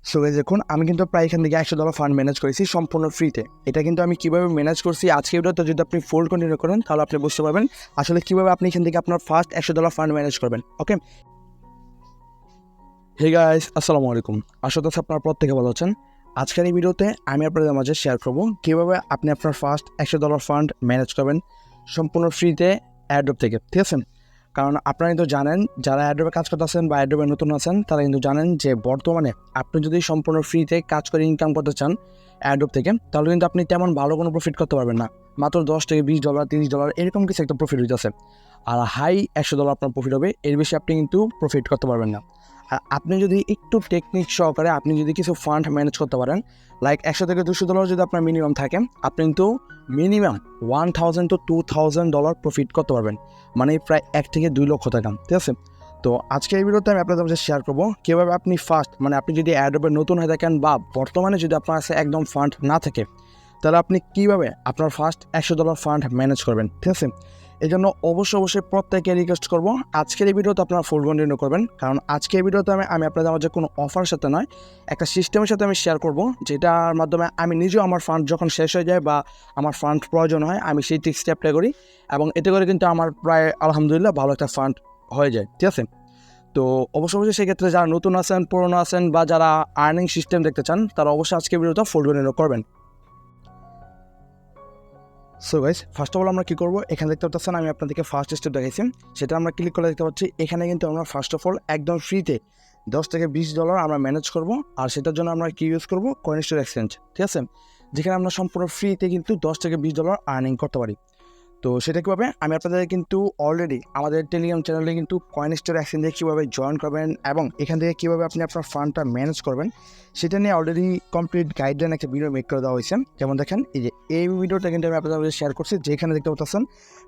So guys, দেখুন আমি কিন্তু প্রায় এখান থেকে $100 ফান্ড ম্যানেজ করেছি সম্পূর্ণ ফ্রিতে। এটা কিন্তু আমি কীভাবে ম্যানেজ করছি আজকে ভিডিওতে যদি আপনি ফুল কন্টিনিউ করেন তাহলে আপনি বুঝতে পারবেন আসলে কীভাবে আপনি এখান থেকে আপনার ফার্স্ট $100 ফান্ড ম্যানেজ করবেন। ওকে, হে গাইস, আসসালামু আলাইকুম। আশা করছি আপনারা প্রত্যেকে ভালো আছেন। আজকের এই ভিডিওতে আমি আপনাদের মাঝে শেয়ার করবো কীভাবে আপনি আপনার ফার্স্ট $100 ফান্ড ম্যানেজ করবেন সম্পূর্ণ ফ্রিতে এয়ারড্রপ থেকে। ঠিক আছে, কারণ আপনারা কিন্তু জানেন যারা এয়ারড্রপে কাজ করতেছেন বা এয়ারড্রপে নতুন আছেন তারা কিন্তু জানেন যে বর্তমানে আপনি যদি সম্পূর্ণ ফ্রিতে কাজ করে ইনকাম করতে চান এয়ারড্রপ থেকে তাহলে কিন্তু আপনি তেমন ভালো কোনো প্রফিট করতে পারবেন না। মাত্র $10 থেকে $20 $30 এরকম কিছু একটা প্রফিট হইতেছে, আর হাই $100 আপনার প্রফিট হবে, এর বেশি আপনি কিন্তু প্রফিট করতে পারবেন না। আর আপনি যদি একটু টেকনিক সহকারে আপনি যদি কিছু ফান্ড ম্যানেজ করতে পারেন, লাইক $100 থেকে $200 যদি আপনার মিনিমাম থাকে, আপনি কিন্তু মিনিমাম $1000 to $2000 প্রফিট করতে পারবেন, মানে প্রায় 1 থেকে 2 লক্ষ টাকা। ঠিক আছে, তো আজকে এই ভিডিওতে আমি আপনাদের সাথে শেয়ার করবো কীভাবে আপনি ফার্স্ট, মানে আপনি যদি এয়ারড্রপে নতুন হয়ে থাকেন বা বর্তমানে যদি আপনার কাছে একদম ফান্ড না থাকে তাহলে আপনি কীভাবে আপনার ফার্স্ট $100 ফান্ড ম্যানেজ করবেন। ঠিক আছে, এই জন্য অবশ্যই প্রত্যেকে রিকোয়েস্ট করবো আজকের এই ভিডিওতে আপনারা ফুল কন্টিনিউ করবেন, কারণ আজকের এই ভিডিওতে আমি আপনাদের মাঝে কোনো অফার সাথে নয়, একটা সিস্টেমের সাথে আমি শেয়ার করবো যেটার মাধ্যমে আমি নিজেও আমার ফান্ড যখন শেষ হয়ে যায় বা আমার ফান্ড প্রয়োজন হয় আমি সেই ট্রিক্সটি অ্যাপ্লাই করি, এবং এতে করে কিন্তু আমার প্রায় আলহামদুলিল্লাহ ভালো একটা ফান্ড হয়ে যায়। ঠিক আছে, তো অবশ্যই সেক্ষেত্রে যারা নতুন আছেন, পুরনো আছেন বা যারা আর্নিং সিস্টেম দেখতে চান তারা অবশ্যই আজকের ভিডিওটা ফুল কন্টিনিউ করবেন। So guys, first of all আমরা কী করবো, এখানে দেখতে পাচ্ছেন আমি আপনাদেরকে ফার্স্ট স্টেপ দেখাইছি, সেটা আমরা ক্লিক করে দেখতে পাচ্ছি। এখানে কিন্তু আমরা ফার্স্ট অফ অল একদম ফ্রিতে $10 থেকে $20 আমরা ম্যানেজ করবো, আর সেটার জন্য আমরা কি ইউজ করবো, কয়েনস্টোর এক্সচেঞ্জ। ঠিক আছে, যেখানে আমরা সম্পূর্ণ ফ্রিতে কিন্তু $10 থেকে $20 আর্নিং করতে পারি। তো সেটা কীভাবে, আমি আপনাদের কিন্তু অলরেডি আমাদের টেলিগ্রাম চ্যানেলে কিন্তু কয়েনস্টোর এক্সচেঞ্জে কীভাবে জয়েন করবেন এবং এখান থেকে কীভাবে আপনি আপনার ফান্ডটা ম্যানেজ করবেন সেটা নিয়ে অলরেডি কমপ্লিট গাইডলাইন একটা ভিডিও মেক করে দেওয়া হয়েছে। যেমন দেখেন, এই ভিডিওটা কিন্তু আমি আপনাদের শেয়ার করছি, যেখানে দেখতে পাচ্ছেন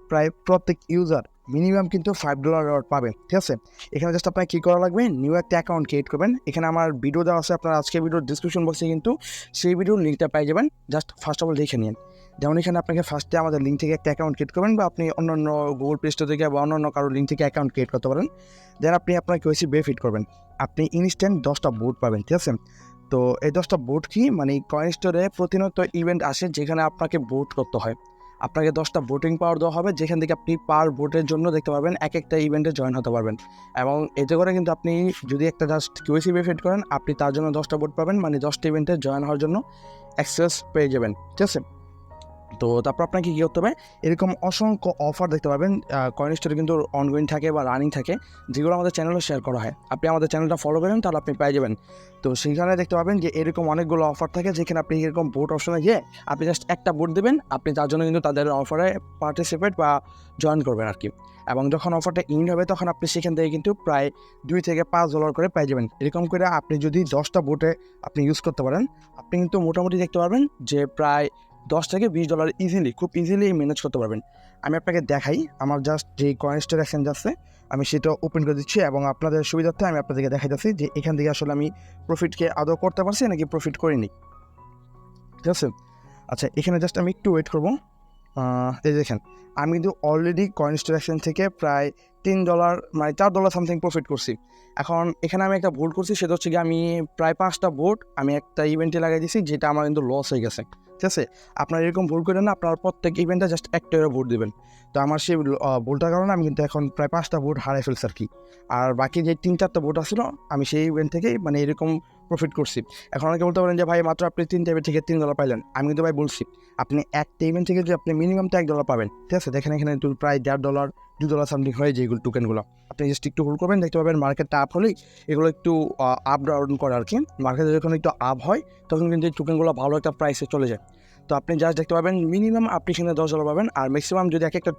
প্রায় প্রত্যেক ইউজার মিনিমাম কিন্তু $5 পাবে। ঠিক আছে, এখানে জাস্ট আপনার কী করা লাগবে, নিউ একটা অ্যাকাউন্ট ক্রিয়েট করবেন। এখানে আমার ভিডিও দেওয়া আছে, আপনার আজকে ভিডিওর ডিসক্রিপশন বক্সে কিন্তু সেই ভিডিওর লিঙ্কটা পাই যাবেন, জাস্ট ফার্স্ট অফ অল দেখে নিন। যেমন এখানে আপনাকে ফার্স্টে আমাদের লিঙ্ক থেকে একটা অ্যাকাউন্ট ক্রিয়েট করবেন, বা আপনি অন্যান্য গুগল প্লে স্টোর থেকে বা অন্যান্য কারোর লিঙ্ক থেকে অ্যাকাউন্ট ক্রিয়েট করতে পারেন। দেন আপনি আপনার কেওয়াইসি ভেরিফাই করবেন, আপনি ইনস্ট্যান্ট 10টা বুট পাবেন। ঠিক আছে, তো এই 10টা বুট কি, মানে কয়েনস্টোরে প্রতিনিয়ত ইভেন্ট আসে যেখানে আপনাকে বুট করতে হয়, আপনাকে 10টা ভোটিং পাওয়ার দেওয়া হবে, যেখান থেকে আপনি পার ভোটের জন্য দেখতে পারবেন এক একটা ইভেন্টে জয়েন হতে পারবেন, এবং এতে করে কিন্তু আপনি যদি একটা জাস্ট কেওয়াইসি ভেরিফাই করেন আপনি তার জন্য 10টা ভোট পাবেন, মানে 10টা ইভেন্টে জয়েন হওয়ার জন্য অ্যাক্সেস পেয়ে যাবেন। ঠিক আছে, তো তারপর আপনাকে কী করতে হবে, এরকম অসংখ্য অফার দেখতে পাবেন কয়েনস্টোরে কিন্তু অনগোয়িং থাকে বা রানিং থাকে, যেগুলো আমাদের চ্যানেলে শেয়ার করা হয়। আপনি আমাদের চ্যানেলটা ফলো করেন তাহলে আপনি পেয়ে যাবেন। তো সেইখানে দেখতে পাবেন যে এরকম অনেকগুলো অফার থাকে, যেখানে আপনি এরকম ভোট অপশনে গিয়ে আপনি জাস্ট একটা ভোট দেবেন, আপনি তার জন্য কিন্তু তাদের অফারে পার্টিসিপেট বা জয়েন করবেন আর কি। এবং যখন অফারটা ইন্ড হবে তখন আপনি সেখান থেকে কিন্তু প্রায় $2 থেকে $5 করে পেয়ে যাবেন। এরকম করে আপনি যদি 10টা ভোটে আপনি ইউজ করতে পারেন, আপনি কিন্তু মোটামুটি দেখতে পারবেন যে প্রায় $10 থেকে $20 ইজিলি, খুব ইজিলি ম্যানেজ করতে পারবেন। আমি আপনাকে দেখাই, আমার জাস্ট যে কয়েনস্টোর এক্সচেঞ্জ আছে আমি সেটা ওপেন করে দিচ্ছি, এবং আপনাদের সুবিধার্থে আমি আপনাদেরকে দেখাইতেছি যে এখান থেকে আসলে আমি প্রফিটকে আদৌ করতে পারছি নাকি প্রফিট করিনি। ঠিক আছে, আচ্ছা এখানে জাস্ট আমি একটু ওয়েট করবো। এই দেখেন, আমি কিন্তু অলরেডি কয়েনস্টোর এক্সচেঞ্জ থেকে প্রায় $3 মানে $4 সামথিং প্রফিট করছি। এখন এখানে আমি একটা ভোট করছি, সেটা হচ্ছে কি আমি প্রায় 5টা ভোট আমি একটা ইভেন্টে লাগাই দিয়েছি, যেটা আমার কিন্তু লস হয়ে গেছে। ঠিক আছে, আপনার এরকম ভুল করেন না, আপনার প্রত্যেক ইভেন্টে জাস্ট একটা ভোট দেবেন। তো আমার সেই ভুলটার কারণে আমি কিন্তু এখন প্রায় 5টা ভোট হারাই ফেলছি আর কি, আর বাকি যে 3-4টা ভোট আসছিল আমি সেই ইভেন্ট থেকেই মানে এরকম প্রফিট করছি। এখন অনেকে বলতে পারেন যে ভাই মাত্র আপনি 3টা ইভেন্ট থেকে $3 পাইলেন, আমি কিন্তু ভাই বলছি আপনি একটা ইভেন্ট থেকে যদি আপনি মিনিমাম তো $1 পাবেন। ঠিক আছে, দেখেন এখানে কিন্তু প্রায় $1.5 $2 সামথিং হয়ে যায় এগুলো টোকেনগুলো। আপনি জাস্ট একটু হোল্ড করবেন, দেখতে পাবেন মার্কেটটা আপ হলেই এগুলো একটু আপ ডাউন করে আর কি। মার্কেটে যখন একটু আপ হয় তখন কিন্তু এই টোকেনগুলো ভালো একটা প্রাইসে চলে যায়। তো আপনি জাস্ট দেখতে পাবেন মিনিমাম আপনি সেখানে $10 পাবেন, আর ম্যাক্সিমাম যদি এক একটা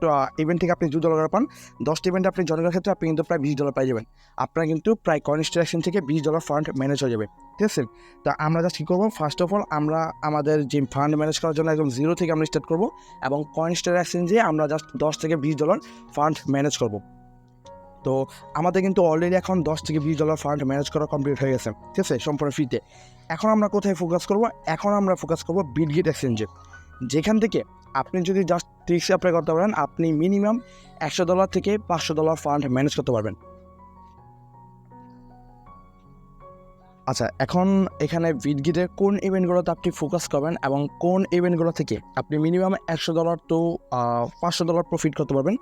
ইভেন্ট থেকে আপনি $2 পান, 10টা ইভেন্টে আপনি জয়েন করার ক্ষেত্রে আপনি কিন্তু প্রায় $20 পাই যাবেন। আপনার কিন্তু প্রায় কয়েনস্টোর এক্সচেঞ্জ থেকে $20 ফান্ড ম্যানেজ হয়ে যাবে। ঠিক আছে, তা আমরা জাস্ট কী করবো, ফার্স্ট অফ অল আমরা আমাদের যে ফান্ড ম্যানেজ করার জন্য একদম জিরো থেকে আমরা স্টার্ট করবো, এবং কয়েনস্টোর এক্সচেঞ্জে আমরা জাস্ট $10 থেকে $20 ফান্ড ম্যানেজ করবো। তো আমাদের কিন্তু অলরেডি এখন $10 থেকে $20 ফান্ড ম্যানেজ করা কমপ্লিট হয়ে গেছে। ঠিক আছে, সম্পূর্ণ ফ্রিতে। এখন আমরা কোথায় ফোকাস করবো, এখন আমরা ফোকাস করবো বিটগেট এক্সচেঞ্জে, যেখান থেকে আপনি যদি জাস্ট ট্রিক্স অ্যাপ্লাই করতে পারেন আপনি মিনিমাম $100 থেকে $500 ফান্ড ম্যানেজ করতে পারবেন। আচ্ছা, এখন এখানে বিটগেটের কোন ইভেন্টগুলোতে আপনি ফোকাস করবেন এবং কোন ইভেন্টগুলো থেকে আপনি মিনিমাম $100 তো $500 প্রফিট করতে পারবেন,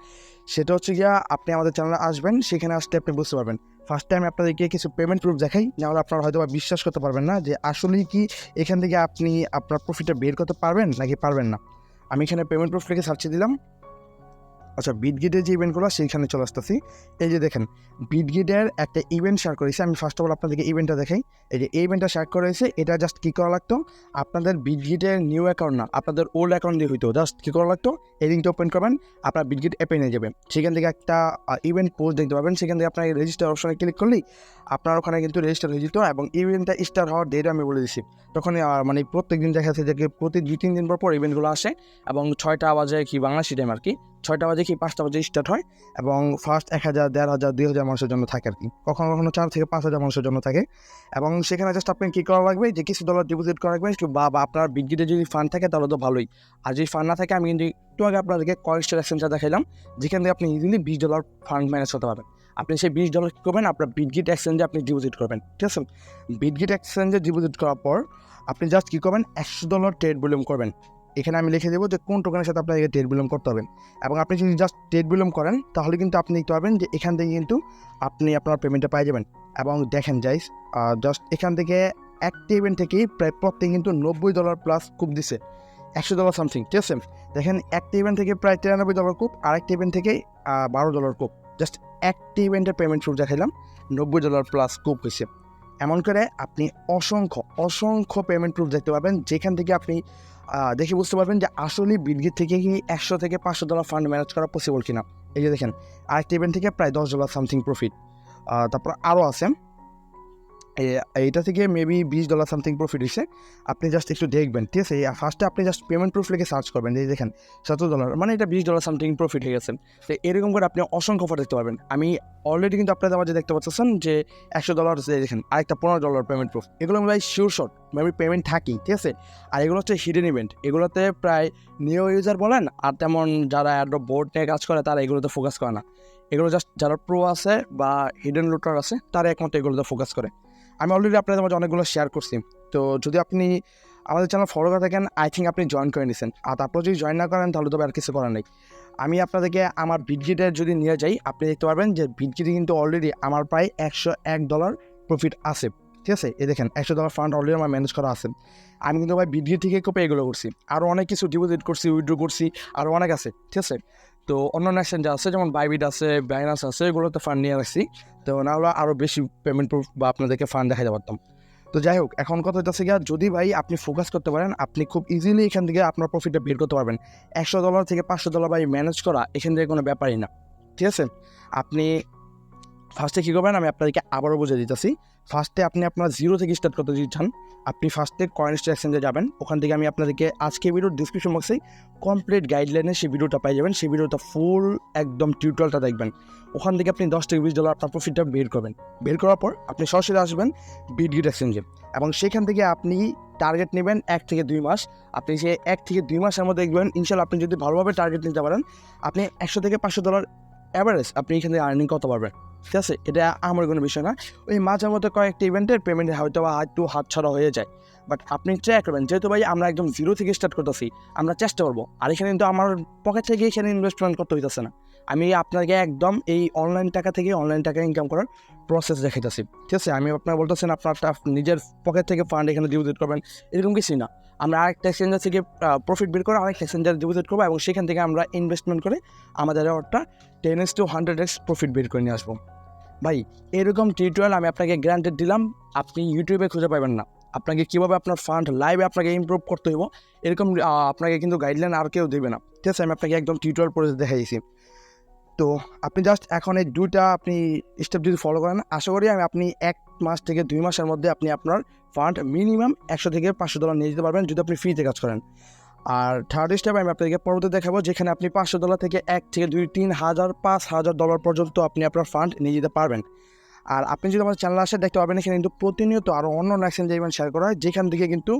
সেটা হচ্ছে গিয়া আপনি আমাদের চ্যানেলে আসবেন, সেখানে আসতে আপনি বুঝতে পারবেন। ফার্স্টে আমি আপনাদেরকে কিছু পেমেন্ট প্রুফ দেখাই, নাহলে আপনারা হয়তো বা বিশ্বাস করতে পারবেন না যে আসলেই কি এখান থেকে আপনি আপনার প্রফিটটা বের করতে পারবেন নাকি পারবেন না। আমি এখানে পেমেন্ট প্রুফ লিখে সার্চ দিলাম। আচ্ছা, বিটগেটের যে ইভেন্টগুলো সেইখানে চলে আসতেছি। এই যে দেখেন, বিটগেটের একটা ইভেন্ট শেয়ার করেছে। আমি ফার্স্ট অফ অল আপনাদেরকে ইভেন্টটা দেখাই। এই যে ইভেন্টটা শেয়ার করেছে, এটা জাস্ট কী করা লাগতো, আপনাদের বিটগেটের নিউ অ্যাকাউন্ট না, আপনাদের ওল্ড অ্যাকাউন্ট দিয়ে হইতো। জাস্ট কী করা লাগতো, এই লিঙ্কটা ওপেন করবেন, আপনার বিটগেট অ্যাপে নিয়ে যাবেন, সেখান থেকে একটা ইভেন্ট পোস্ট দেখতে পাবেন, সেখান থেকে আপনার রেজিস্টার অপশনে ক্লিক করলেই আপনার ওখানে কিন্তু রেজিস্টার হয়ে যেত। এবং ইভেন্টটা স্টার্ট হওয়ার ডেট আমি বলে দিচ্ছি। তখন মানে প্রত্যেক দিন দেখা যাচ্ছে যে প্রতি 2-3 দিন পর ইভেন্টগুলো আসে, এবং 6টা বাজে কি বাংলাদেশি টাইম আর কি, 6টা বাজে কি 5টা বাজে স্টার্ট হয়, এবং ফার্স্ট 1000, 1500, 2000 মানুষের জন্য থাকে আর কি, কখনো কখনো 4 থেকে 5000 মানুষের জন্য থাকে। এবং সেখানে জাস্ট আপনি কী করা লাগবে, যে কিছু ডলার ডিপোজিট করা লাগবে, বা আপনার বিটগেটে যদি ফান্ড থাকে তাহলে তো ভালোই, আর যদি ফান্ড না থাকে আমি কিন্তু একটু আগে আপনাদেরকে কয়েনস্টোর এক্সচেঞ্জটা দেখাইলাম, যেখান থেকে আপনি ইজিলি $20 ফান্ড ম্যানেজ করতে পারবেন। আপনি সেই $20 কী করবেন, আপনার বিটগেট এক্সচেঞ্জে আপনি ডিপোজিট করবেন, ঠিক আছে। বিটগেট এক্সচেঞ্জে ডিপোজিট করার পর আপনি জাস্ট কী করবেন, $100 ট্রেড ভলিউম করবেন। এখানে আমি লিখে দেবো যে কোন টোকেনের সাথে আপনাকে ট্রেড ভলিউম করতে হবে। এবং আপনি যদি জাস্ট ট্রেড ভলিউম করেন তাহলে কিন্তু আপনি দেখতে পাবেন যে এখান থেকে কিন্তু আপনি আপনার পেমেন্টটা পাই যাবেন। এবং দেখেন গাইস, জাস্ট এখান থেকে একটা ইভেন্ট থেকেই প্রায় প্রত্যেক কিন্তু $90 প্লাস কুপ দিছে, $100 সামথিং, ঠিক আছে। দেখেন একটা ইভেন্ট থেকে প্রায় $93 কুপ, আরেকটা ইভেন্ট থেকে $12 কুপ। জাস্ট একটা ইভেন্টের পেমেন্ট প্রুফ দেখাইলাম, $90 প্লাস কুপ হয়েছে। এমন করে আপনি অসংখ্য পেমেন্ট প্রুফ দেখতে পাবেন, যেখান থেকে আপনি দেখে বুঝতে পারবেন যে আসলে বিটগেট থেকে কি $100 থেকে $500 ফান্ড ম্যানেজ করা পসিবল কিনা। এই যে দেখেন, আরেকটা ইভেন্ট থেকে প্রায় $10 সামথিং প্রফিট। তারপর আরও আছে, এইটা থেকে মেবি $20 সামথিং প্রফিট হয়েছে। আপনি জাস্ট একটু দেখবেন, ঠিক আছে। ফার্স্টে আপনি জাস্ট পেমেন্ট প্রুফ লিখে সার্চ করবেন, এই দেখেন $70, মানে এটা $20 সামথিং প্রফিট হয়ে গেছে। তো এরকম করে আপনি অসংখ্য অফার দেখতে পাবেন। আমি অলরেডি কিন্তু আপনাদের মাঝে দেখতে পাচ্ছেন যে $100 দেখেন, আরেকটা $15 পেমেন্ট প্রুফ। এগুলো ভাই শিওর শট মেবি পেমেন্ট থাকি, ঠিক আছে। আর এগুলো হচ্ছে হিডেন ইভেন্ট, এগুলোতে প্রায় নিউ ইউজার বলেন আর তেমন যারা এয়ারড্রপ বোর্ড নিয়ে কাজ করে তারা এগুলোতে ফোকাস করে না। এগুলো জাস্ট যারা প্রো আছে বা হিডেন লুটার আছে তারা একমাত্র এগুলোতে ফোকাস করে। আমি অলরেডি আপনাদের মাঝে অনেকগুলো শেয়ার করছি। তো যদি আপনি আমাদের চ্যানেল ফলো করে থাকেন, আই থিঙ্ক আপনি জয়েন করে নিয়েছেন। আর তারপর যদি জয়েন না করেন তাহলে তো আর কিছু করার নেই। আমি আপনাদেরকে আমার বিটগেটে যদি নিয়ে যাই, আপনি দেখতে পারবেন যে বিটগেটে কিন্তু অলরেডি আমার প্রায় $101 প্রফিট আছে, ঠিক আছে। এই দেখেন $100 ফান্ড অলরেডি আমার ম্যানেজ করা আছে। আমি কিন্তু ভাই বিটগেট থেকে কোপে এগুলো করছি, আরও অনেক কিছু ডিপোজিট করছি, উইথড্র করছি, আরও অনেক আছে, ঠিক আছে। তো অন্যান্য এক্সচেঞ্জ আছে, যেমন বাইবিট আছে, বাইনান্স আছে, এগুলোতে ফান্ড নিয়ে রাখছি। তো না হলে আরও বেশি পেমেন্ট প্রুফ বা আপনাদেরকে ফান্ড দেখাতে পারতাম। তো যাই হোক, এখন কথা হচ্ছে গিয়া, যদি ভাই আপনি ফোকাস করতে পারেন, আপনি খুব ইজিলি এখান থেকে আপনার প্রফিটটা বের করতে পারবেন। $100 থেকে $500 ভাই ম্যানেজ করা এখান থেকে কোনো ব্যাপারই না, ঠিক আছে। আপনি ফার্স্টে কী করবেন, আমি আপনাদেরকে আবারও বুঝে দিতেছি। ফার্স্টে আপনি আপনার জিরো থেকে স্টার্ট করতে যদি চান, আপনি ফার্স্টে কয়েনস্টোর এক্সচেঞ্জে যাবেন। ওখান থেকে আমি আপনাদেরকে আজকে ভিডিওর ডিসক্রিপশন বক্সে কমপ্লিট গাইডলাইনে সেই ভিডিওটা পাই যাবেন। সেই ভিডিওটা ফুল একদম টিউটোরিয়ালটা দেখবেন। ওখান থেকে আপনি $10 থেকে $20 আপনার প্রফিটটা বের করবেন। বের করার পর আপনি সরাসরি আসবেন বিটগেট এক্সচেঞ্জে, এবং সেখান থেকে আপনি টার্গেট নেবেন 1 থেকে 2 মাস। আপনি সে 1 থেকে 2 মাসের মধ্যে দেখবেন ইনশাল্লাহ আপনি যদি ভালোভাবে টার্গেট নিতে পারেন, আপনি $100 থেকে $500 অ্যাভারেজ আপনি এখান থেকে আর্নিং করতে পারবেন, ঠিক আছে। এটা আমার কোনো বিষয় না। ওই মাঝে মধ্যে কয়েকটা ইভেন্টের পেমেন্ট হয়তো বা একটু হাতছাড়া হয়ে যায়, বাট আপনি ট্রাই করবেন। যেহেতু ভাই আমরা একদম জিরো থেকে স্টার্ট করতেছি, আমরা চেষ্টা করবো। আর এখানে কিন্তু আমার পকেট থেকে এখানে ইনভেস্টমেন্ট করতে হইতেছে না। আমি আপনাকে একদম এই অনলাইন টাকা থেকে অনলাইন টাকা ইনকাম করার প্রসেস দেখাইতেছি, ঠিক আছে। আমি আপনার বলতেছেন আপনার নিজের পকেট থেকে ফান্ড এখানে ডিপোজিট করবেন, এরকম কিছুই না। আমরা আরেকটা এক্সচেঞ্জার থেকে প্রফিট বের করে আরেকটা এক্সচেঞ্জার ডিপোজিট করবো, এবং সেখান থেকে আমরা ইনভেস্টমেন্ট করে আমাদের অর্ডারটা 10x to 100x প্রফিট বের করে নিয়ে আসবো। ভাই এরকম টিউটোরিয়াল আমি আপনাকে গ্যারান্টেড দিলাম, আপনি ইউটিউবে খুঁজে পাবেন না। আপনাকে কীভাবে আপনার ফান্ড লাইভে আপনাকে ইমপ্রুভ করতে হইব, এরকম আপনাকে কিন্তু গাইডলাইন আর কেউ দেবে না, ঠিক আছে। আমি আপনাকে একদম টিউটোরিয়াল করে দেখাইছি। তো আপনি জাস্ট এখন এই দুইটা আপনি স্টেপ যদি ফলো করেন, আশা করি আপনি 1 মাস থেকে 2 মাসের মধ্যে আপনি আপনার ফান্ড মিনিমাম $100 থেকে $500 নিয়ে যেতে পারবেন, যদি আপনি ফ্রিতে কাজ করেন। আর থার্ড স্টেপ আমি আপনাদেরকে পরবর্তী দেখাবো, যেখানে আপনি $500 থেকে 1 থেকে 2, 3 হাজার, $5,000 পর্যন্ত আপনি আপনার ফান্ড নিয়ে যেতে পারবেন। আর আপনি যদি আমার চ্যানেলে আসে দেখতে পাবেন, এখানে কিন্তু প্রতিনিয়ত আরও অন্য এক্সচেঞ্জ ইভেন্ট শেয়ার করা হয়, যেখান থেকে কিন্তু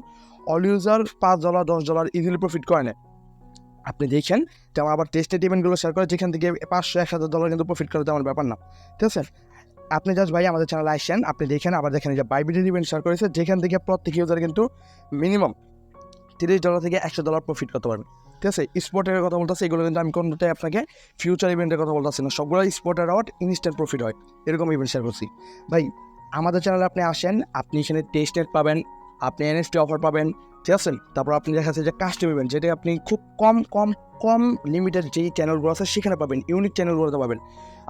অল ইউজার $5, $10 ইজিলি প্রফিট করে নেয়। আপনি দেখেন যেমন আবার টেস্টেড ইভেন্টগুলো শেয়ার করে, যেখান থেকে $500, $1,000 কিন্তু প্রফিট করে, তেমন ব্যাপার না, ঠিক আছে। আপনি জাস্ট ভাই আমাদের চ্যানেলে আসেন, আপনি দেখেন, আবার দেখেন যে বাইবিটের ইভেন্ট শেয়ার করেছে, যেখান থেকে প্রত্যেক ইউজার কিন্তু মিনিমাম $30 থেকে $100 প্রফিট করতে পারবেন। ঠিক আছে, স্পটের কথা বলতেছে, এগুলো কিন্তু আমি কোনোটাই আপনাকে ফিউচার ইভেন্টের কথা বলতেছি না, সবগুলো স্পটের আউট ইনস্ট্যান্ট প্রফিট হয়, এরকম ইভেন্ট শেয়ার করছি। ভাই আমাদের চ্যানেলে আপনি আসেন, আপনি এখানে টেস্ট নেট পাবেন, আপনি এনএফটি অফার পাবেন, ঠিক আছে। তারপর আপনি দেখা যাচ্ছে যে কাস্টম ইভেন্ট, যেটা আপনি খুব কম লিমিটেড যেই চ্যানেলগুলো আছে সেখানে পাবেন, ইউনিক চ্যানেলগুলোতে পাবেন।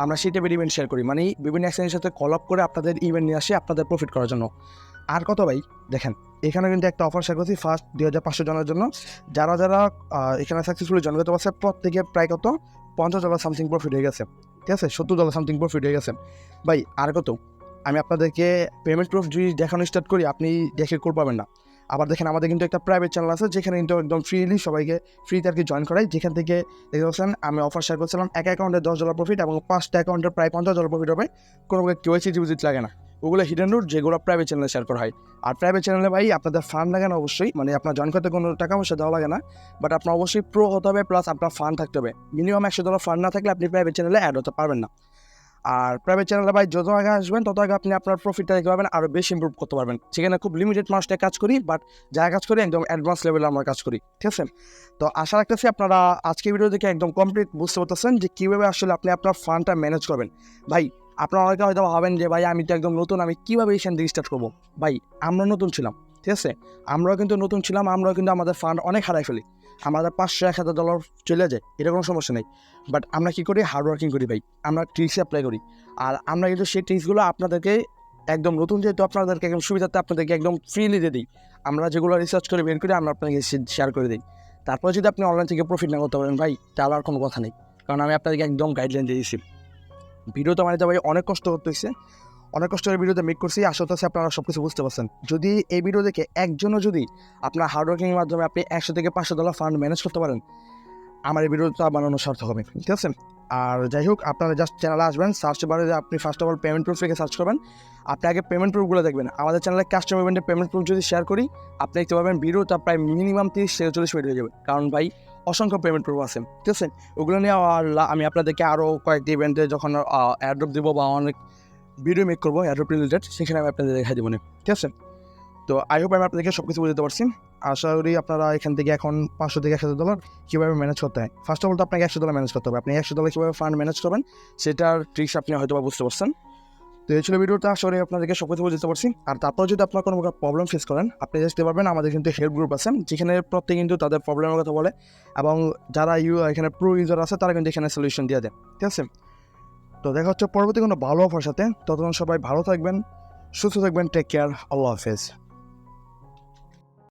আমরা সেই টাইপের ইভেন্ট শেয়ার করি, মানে বিভিন্ন এক্সচেঞ্জের সাথে কলাপ করে আপনাদের ইভেন্ট নিয়ে আসি আপনাদের প্রফিট করার জন্য। আর কত ভাই দেখেন, এখানে কিন্তু একটা অফার শেয়ার করছি ফার্স্ট 2500 জনের জন্য, যারা এখানে সাকসেসফুলি জয়েন করতে পারছে প্রত্যেকে প্রায় কত $50 সামথিং প্রফিট হয়ে গেছে, ঠিক আছে, $70 সামথিং প্রফিট হয়ে গেছে। ভাই আর কত, আমি আপনাদেরকে পেমেন্ট প্রুফ যদি দেখানো স্টার্ট করি আপনি দেখে কল পাবেন না। আবার দেখেন আমাদের কিন্তু একটা প্রাইভেট চ্যানেল আছে, যেখানে কিন্তু একদম ফ্রিলি সবাইকে ফ্রিতে আর কি জয়েন করাই, যেখান থেকে দেখতে পাচ্ছেন আমি অফার শেয়ার করছিলাম এক অ্যাকাউন্টে $10 প্রফিট এবং 5টা অ্যাকাউন্টে প্রায় $50 প্রফিট হবে, কোনো কেওয়াইসি ডিপোজিট লাগে না। ওগুলো হিডেন রুট যেগুলো প্রাইভেট চ্যানেলে শেয়ার করা হয়। আর প্রাইভেট চ্যানেলে ভাই আপনাদের ফান্ড লাগে না অবশ্যই, মানে আপনার জয়েন করতে কোনো টাকা পয়সা দেওয়া লাগে না, বাট আপনার অবশ্যই প্রো হতে হবে, প্লাস আপনার ফান্ড থাকতে হবে। মিনিমাম $100 ফান্ড না থাকলে আপনি প্রাইভেট চ্যানেলে অ্যাড হতে পারবেন না। আর প্রাইভেট চ্যানেলে ভাই যত আগে আসবেন তত আগে আপনি আপনার প্রফিটটা দেখতে পাবেন, আরও বেশি ইম্প্রুভ করতে পারবেন। সেখানে খুব লিমিটেড মানুষটা কাজ করি, বাট যা কাজ করি একদম অ্যাডভান্স লেভেলে আমরা কাজ করি, ঠিক আছে। তো আশা রাখতেছি আপনারা আজকে ভিডিও দেখে একদম কমপ্লিট বুঝতে পারতেছেন যে কীভাবে আসলে আপনি আপনার ফান্ডটা ম্যানেজ করবেন। ভাই আপনারা অনেকে হয়তো ভাবেন যে ভাই আমি তো একদম নতুন, আমি কীভাবে এখান থেকে স্টার্ট করবো। ভাই আমরা নতুন ছিলাম, ঠিক আছে, আমরাও কিন্তু নতুন ছিলাম, আমরাও কিন্তু আমাদের ফান্ড অনেক হারাই ফেলি, আমাদের $500-1000 চলে যায়, এটা কোনো সমস্যা নেই। বাট আমরা কী করি, হার্ড ওয়ার্কিং করি ভাই, আমরা ট্রিক্স অ্যাপ্লাই করি। আর আমরা কিন্তু সেই ট্রিক্সগুলো আপনাদেরকে একদম নতুন, যেহেতু আপনাদেরকে একদম সুবিধাতে আপনাদেরকে একদম ফ্রিলি দিয়ে দিই। আমরা যেগুলো রিসার্চ করে বের করি আমরা আপনাকে শেয়ার করে দিই। তারপরে যদি আপনি অনলাইন থেকে প্রফিট না করতে পারেন ভাই, তাহলে আর কোনো কথা নেই, কারণ আমি আপনাদেরকে একদম গাইডলাইন দিয়ে দিয়েছি। ভিডিওটা মানে ভাই অনেক কষ্ট করতে হয়েছে, অনেক কষ্ট করে ভিডিওতে মেক করছি, আশা করছি আপনারা সব কিছু বুঝতে পারছেন। যদি এই ভিডিও দেখে একজনও যদি আপনার হার্ডওয়ার্কিংয়ের মাধ্যমে আপনি $100 থেকে $500 ফান্ড ম্যানেজ করতে পারেন, আমার এই ভিডিওটা বানানো সার্থক হবে, ঠিক আছে। আর যাই হোক, আপনারা জাস্ট চ্যানেলে আসবেন, সার্চ বারে আপনি first of all payment proof থেকে সার্চ করবেন, আপনি আগে পেমেন্ট প্রুফগুলো দেখবেন। আমাদের চ্যানেলে কাস্টমার ইভেন্টের পেমেন্ট প্রুফ যদি শেয়ার করি আপনি দেখতে পাবেন ভিডিওটা প্রায় মিনিমাম 30-40 মিনিট হয়ে যাবে, কারণ ভাই অসংখ্য পেমেন্ট প্রুফ আছে, ঠিক আছে। ওগুলো নিয়ে আমি আপনাদেরকে আরও কয়েকটি ইভেন্টে যখন এয়ারড্রপ দেবো বা অনেক ভিডিও মেক করবো এয়ারড্রপ রিলেটেড, সেখানে আমি আপনাদের দেখাই দেবো না, ঠিক আছে। তো আই হোপ আমি আপনাদেরকে সব কিছু বুঝতে পারছি। আশা করি আপনারা এখান থেকে এখন $500 থেকে $1000 কীভাবে ম্যানেজ করতে হয়। ফার্স্ট অফ অল তো আপনাকে $100 ম্যানেজ করতে হবে, আপনি $100 কীভাবে ফান্ড ম্যানেজ করবেন সেটার ট্রিক্স আপনি হয়তো বা বুঝতে পারছেন। তো এই ছিল ভিডিওটা, আশা করি আপনাদেরকে সব কিছু বুঝতে পারছি। আর তারপর যদি আপনার কোনো প্রবলেম ফেস করেন আপনি দেখতে পারবেন আমাদের কিন্তু হেল্প গ্রুপ আছে, যেখানে প্রত্যেকে কিন্তু তাদের প্রবলেমের কথা বলে, এবং যারা এখানে প্রো ইউজার আছে তারা কিন্তু এখানে সলিউশন দিয়ে দেয়, ঠিক আছে। তো দেখা হচ্ছে পরবর্তী কোনো ভালো অফার সাথে, ততক্ষণ সবাই ভালো থাকবেন, সুস্থ থাকবেন, টেক কেয়ার, আল্লাহ হাফেজ।